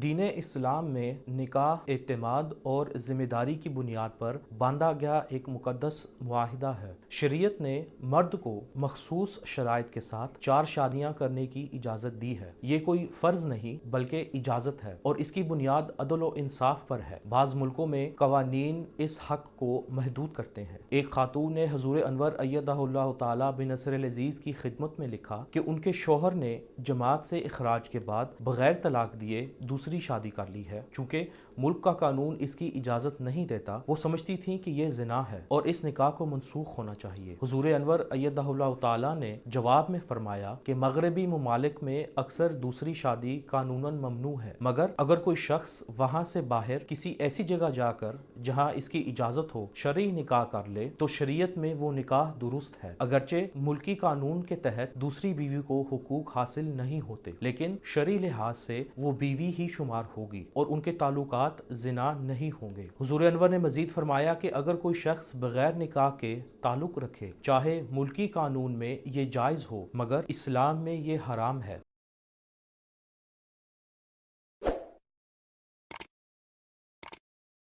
دین اسلام میں نکاح اعتماد اور ذمہ داری کی بنیاد پر باندھا گیا ایک مقدس معاہدہ ہے۔ شریعت نے مرد کو مخصوص شرائط کے ساتھ 4 شادیاں کرنے کی اجازت دی ہے۔ یہ کوئی فرض نہیں بلکہ اجازت ہے اور اس کی بنیاد عدل و انصاف پر ہے۔ بعض ملکوں میں قوانین اس حق کو محدود کرتے ہیں۔ ایک خاتون نے حضور انور ایدہ اللہ تعالی بنصر العزیز کی خدمت میں لکھا کہ ان کے شوہر نے جماعت سے اخراج کے بعد بغیر طلاق دیے دوسری شادی کر لی ہے۔ چونکہ ملک کا قانون اس کی اجازت نہیں دیتا، وہ سمجھتی تھیں کہ یہ زنا ہے اور اس نکاح کو منسوخ ہونا چاہیے۔ حضور انور ایدہ اللہ تعالی نے جواب میں فرمایا کہ مغربی ممالک میں اکثر دوسری شادی قانوناً ممنوع ہے، مگر اگر کوئی شخص وہاں سے باہر کسی ایسی جگہ جا کر جہاں اس کی اجازت ہو شرعی نکاح کر لے تو شریعت میں وہ نکاح درست ہے۔ اگرچہ ملکی قانون کے تحت دوسری بیوی کو حقوق حاصل نہیں ہوتے، لیکن شرعی لحاظ سے وہ بیوی ہی شمار ہوگی اور ان کے تعلقات زنا نہیں ہوں گے۔ حضور انور نے مزید فرمایا کہ اگر کوئی شخص بغیر نکاح کے تعلق رکھے، چاہے ملکی قانون میں یہ جائز ہو مگر اسلام میں یہ حرام ہے۔